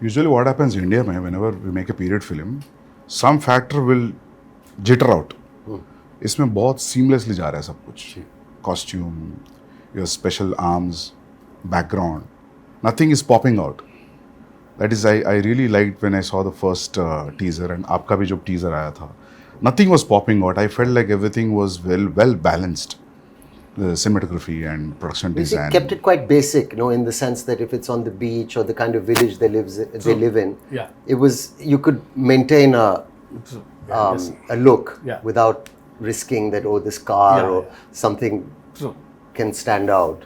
Usually what happens in India, mein, whenever we make a period film, some factor will jitter out. इसमें बहुत seamlessly जा रहा है सब कुछ. Costume, your special arms, background, nothing is popping out. That is, I really liked when I saw the first teaser and आपका भी जो teaser आया था. Nothing was popping out. I felt like everything was well balanced. The cinematography and production design. They kept it quite basic, in the sense that if it's on the beach or the kind of village they live in, it was, you could maintain a look without risking that, this car or something can stand out.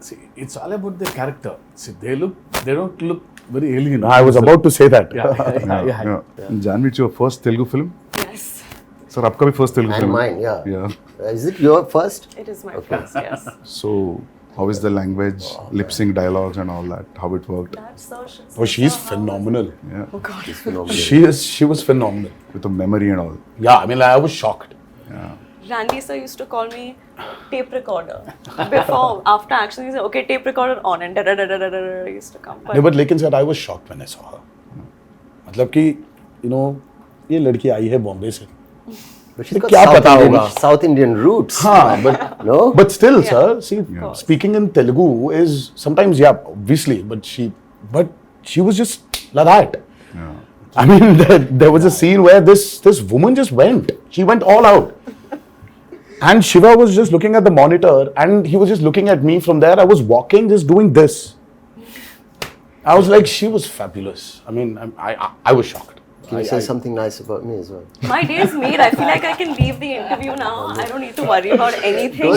See, it's all about the character. See, they don't look very alien. I was about to say that. Janvi, it's your first Telugu film? Yes. Sir, आपका भी first Telugu film? And mine, yeah. Is it your first? It is my first, yes. So, how is the language, lip sync dialogues and all that? How it worked? That's so shit. Oh, she's phenomenal. Yeah. Oh God. It's phenomenal. She was phenomenal. With the memory and all. Yeah, I mean, I was shocked. Yeah. Randy sir used to call me tape recorder. After action, he said, okay, tape recorder on, and da-da-da-da-da-da used to come. No, but लेकिन sir, I was shocked when I saw her. मतलब कि, ये लड़की आई है बॉम्बे से. But she's got क्या पता होगा? South Indian roots. हाँ, but no. But still, sir, see, speaking in Telugu is sometimes, obviously, but she was just like that. Yeah. I mean, there was a scene where this woman just went. She went all out. And Shiva was just looking at the monitor and he was just looking at me from there. I was walking, just doing this. I was like, she was fabulous. I mean, I was shocked. Can you say something nice about me as well? My day is made. I feel like I can leave the interview now. I don't need to worry about anything.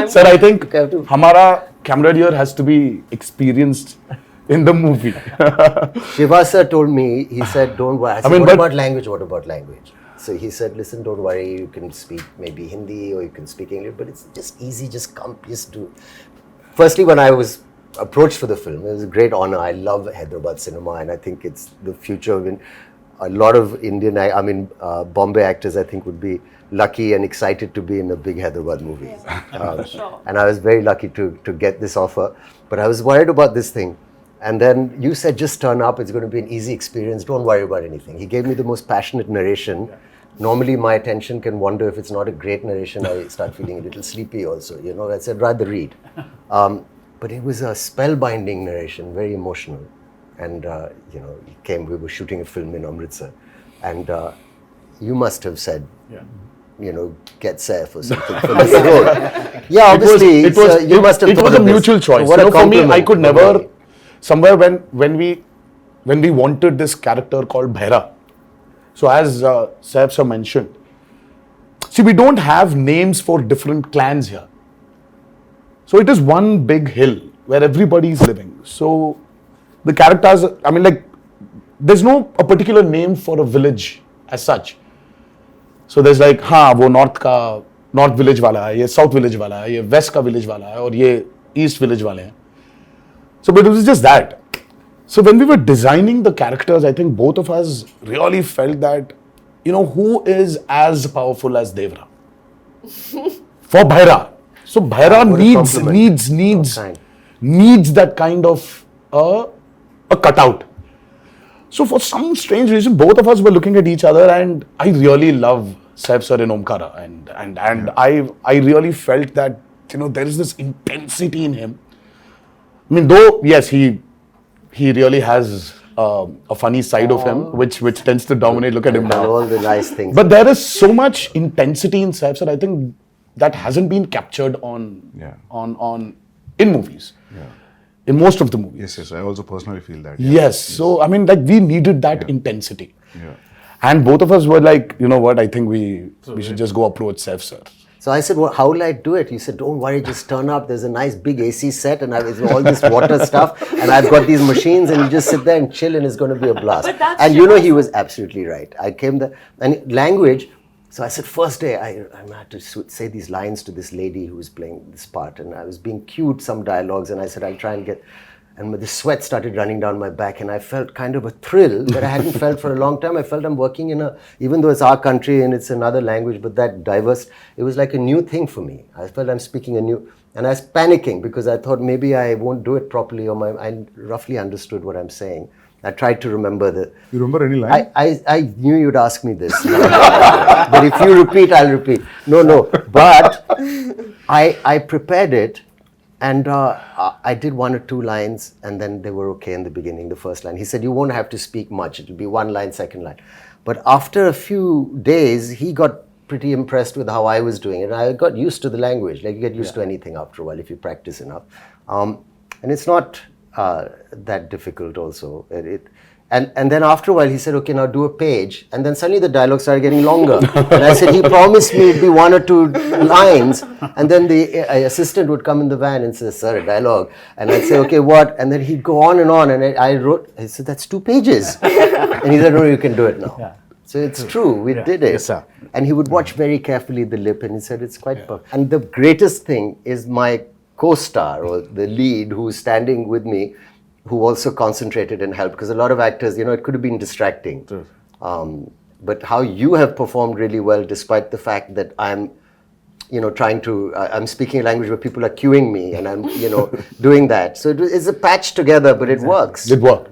Sir, I think hamara camera here has to be experienced in the movie. Shiva sir told me, he said, don't worry. I said, what about language? What about language? So he said, listen, don't worry. You can speak maybe Hindi or you can speak English, but it's just easy. Just come, just do. Firstly, when I was approached for the film, it was a great honor. I love Hyderabad cinema and I think it's the future of a lot of Indian, Bombay actors, I think, would be lucky and excited to be in a big Hyderabad movie. Sure. And I was very lucky to get this offer. But I was worried about this thing. And then you said, just turn up. It's going to be an easy experience. Don't worry about anything. He gave me the most passionate narration. Normally, my attention can wander. If it's not a great narration, I start feeling a little sleepy also. I said, rather read. But it was a spellbinding narration, very emotional. And, we were shooting a film in Amritsar. And you must have said, get Saif or something for this role. Yeah, obviously, you must have thought it was a of this. mutual choice. What a for me, I compliment. could never, somewhere when we wanted this character called Bhaira. So as Saif sir mentioned, see, we don't have names for different clans here. So it is one big hill where everybody is living. So the characters, there's no a particular name for a village as such. So there's like, वो north village वाला है, ये south village वाला है, ये west का village वाला है, और ये east village वाले हैं. So but it was just that. So when we were designing the characters, I think both of us really felt that, who is as powerful as Devara? For Bhaira. So Bhaira needs that kind of a cutout. So for some strange reason, both of us were looking at each other, and I really love Saif sir in Omkara, and I really felt that there is this intensity in him. I mean, though yes, he really has a funny side of him, which tends to dominate. Look at him now. All the nice things. But there is so much intensity in Saif sir. I think that hasn't been captured in movies. Yeah. In most of the movies. Yes, I also personally feel that. Yes. So, we needed that intensity. Yeah. And both of us were like, you know what, I think we should just go approach Saif sir. So I said, well, how will I do it? He said, don't worry, just turn up. There's a nice big AC set and all this water stuff. And I've got these machines and you just sit there and chill and it's going to be a blast. And he was absolutely right. I came there. And language, so I said, first day, I had to say these lines to this lady who was playing this part. And I was being cued some dialogues. And I said, I'll try and get... And the sweat started running down my back. And I felt kind of a thrill that I hadn't felt for a long time. I felt I'm working even though it's our country and it's another language, but that diverse, it was like a new thing for me. I felt I'm speaking and I was panicking because I thought maybe I won't do it properly, or I roughly understood what I'm saying. I tried to remember the. You remember any line? I knew you'd ask me this. But if you repeat, I'll repeat. No. But I prepared it, and I did 1 or 2 lines, and then they were okay in the beginning, the first line. He said, you won't have to speak much. It'll be 1 line, second line. But after a few days, he got pretty impressed with how I was doing it. And I got used to the language. Like, you get used to anything after a while if you practice enough. And it's not that difficult also. And then after a while, he said, okay, now do a page. And then suddenly the dialogue started getting longer. And I said, he promised me it'd be 1 or 2 lines. And then the assistant would come in the van and say, sir, a dialogue. And I'd say, okay, what? And then he'd go on. And I said, that's 2 pages. And he said, no, you can do it now. Yeah. So it's true, we did it. Yes, sir. And he would watch very carefully the lip, and he said, it's quite perfect. And the greatest thing is my co-star, or the lead, who's standing with me, who also concentrated and helped, because a lot of actors, it could have been distracting. But how you have performed really well, despite the fact that I'm, trying to, I'm speaking a language where people are cueing me, and I'm, doing that. So it's a patch together, but it works. It worked.